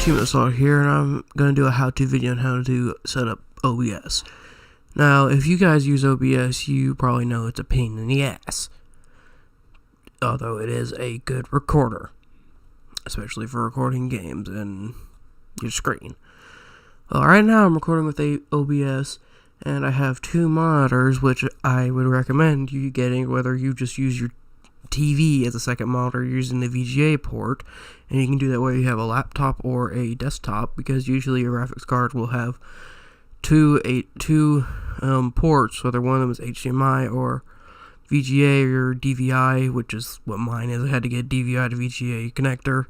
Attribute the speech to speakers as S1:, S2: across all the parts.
S1: AchievementAssault here, and I'm going to do a how-to video on how to set up OBS. Now, if you guys use OBS, you probably know it's a pain in the ass. Although it is a good recorder, especially for recording games and your screen. Well, right now I'm recording with OBS, and I have two monitors, which I would recommend you getting, whether you just use your TV as a second monitor using the VGA port, and you can do that whether you have a laptop or a desktop, because usually your graphics card will have two ports, whether one of them is HDMI or VGA or DVI, which is what mine is. I had to get DVI to VGA connector.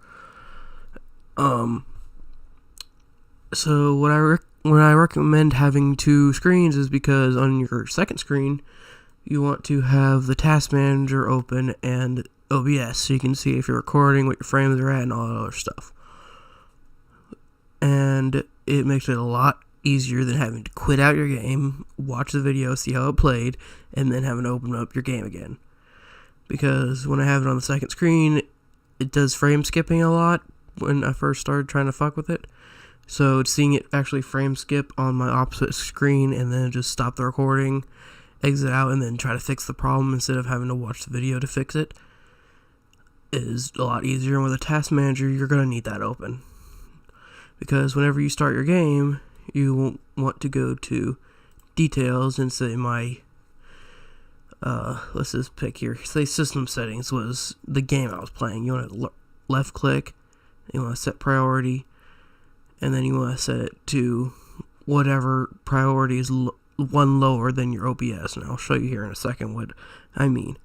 S1: So what I recommend having two screens is because on your second screen you want to have the task manager open and OBS, so you can see if you're recording, what your frames are at, and all that other stuff. And it makes it a lot easier than having to quit out your game, watch the video, see how it played, and then having to open up your game again. Because when I have it on the second screen, it does frame skipping a lot when I first started trying to fuck with it. So seeing it actually frame skip on my opposite screen and then just stop the recording, exit out, and then try to fix the problem instead of having to watch the video to fix it is a lot easier. And with a task manager, you're going to need that open. Because whenever you start your game, you won't want to go to details and say let's just pick here, say system settings was the game I was playing. You want to left click, you want to set priority, and then you want to set it to whatever priority is one lower than your OBS, and I'll show you here in a second what I mean.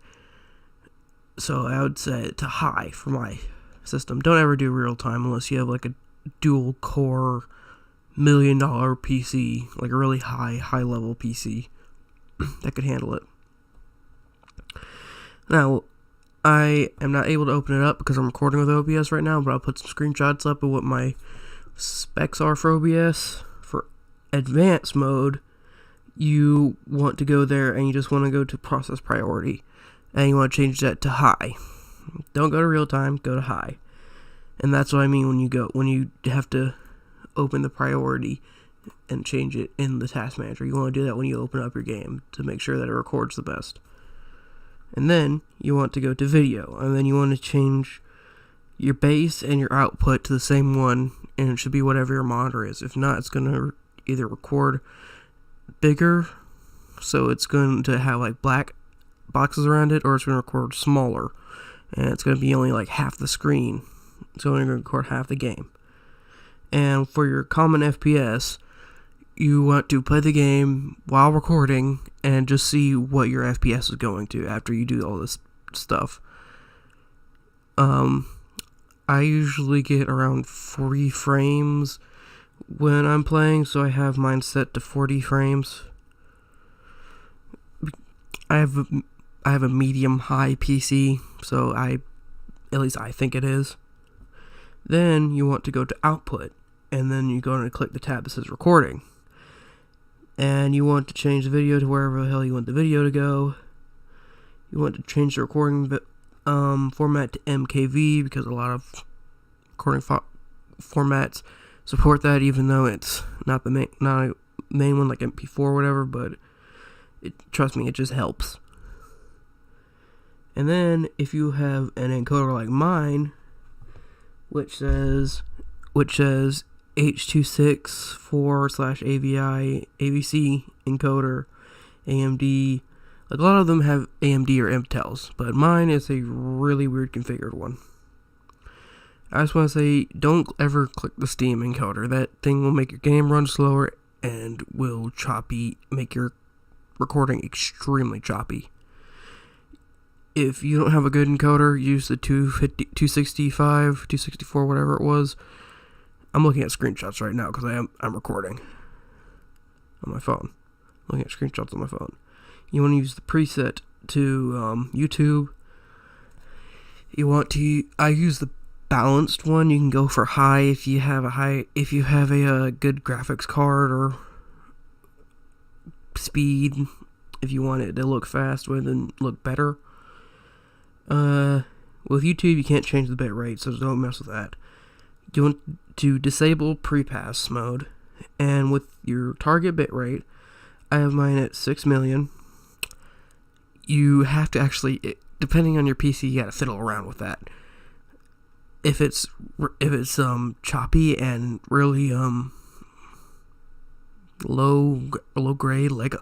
S1: So I would set it to high for my system. Don't ever do real time unless you have like a dual core $1 million PC, like a really high level PC that could handle it. Now, I am not able to open it up because I'm recording with OBS right now, but I'll put some screenshots up of what my specs are for OBS. For advanced mode, you want to go there and you just want to go to process priority, and you want to change that to high. Don't go to real time, go to high. And that's what I mean when you have to open the priority and change it in the task manager. You want to do that when you open up your game to make sure that it records the best. And then you want to go to video, and then you want to change your base and your output to the same one, and it should be whatever your monitor is. If not, it's going to either record bigger, so it's going to have like black boxes around it, or it's going to record smaller, and it's going to be only like half the screen. It's only going to record half the game. And for your common FPS, you want to play the game while recording and just see what your FPS is going to after you do all this stuff. I usually get around 40 frames when I'm playing, so I have mine set to 40 frames. I have a medium-high PC, so at least I think it is. Then you want to go to output, and then you go and click the tab that says recording. And you want to change the video to wherever the hell you want the video to go. You want to change the recording format to MKV, because a lot of recording formats support that, even though it's not a main one like MP4 or whatever, but trust me, it just helps. And then if you have an encoder like mine, which says H.264/AVI AVC encoder, AMD, like a lot of them have AMD or Intels, but mine is a really weird configured one. I just want to say, don't ever click the Steam encoder. That thing will make your game run slower and will make your recording extremely choppy. If you don't have a good encoder, use the 265, 264, whatever it was. I'm looking at screenshots right now because I'm recording on my phone. I'm looking at screenshots on my phone. You want to use the preset to YouTube. I use the balanced one. You can go for high if you have a good graphics card, or speed if you want it to look fast and look better. With YouTube, you can't change the bit rate, so don't mess with that. you want to disable pre-pass mode, and with your target bitrate, I have mine at 6 million. You have to actually, depending on your PC, you gotta fiddle around with that. If it's choppy and really low grade, like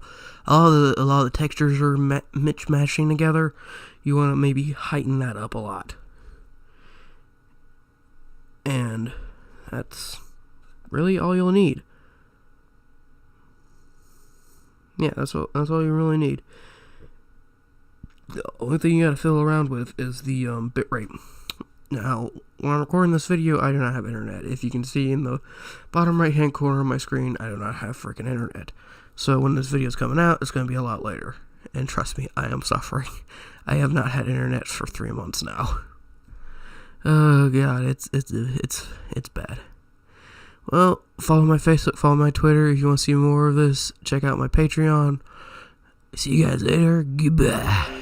S1: a lot of the textures are mashing together, you want to maybe heighten that up a lot. And that's really all you'll need. Yeah, that's all you really need. The only thing you gotta fiddle around with is the bitrate. Now, when I'm recording this video, I do not have internet. If you can see in the bottom right hand corner of my screen, I do not have freaking internet. So when this video is coming out, it's going to be a lot later. And trust me, I am suffering. I have not had internet for 3 months now. Oh god, it's bad. Well, follow my Facebook, follow my Twitter. If you want to see more of this, check out my Patreon. See you guys later. Goodbye.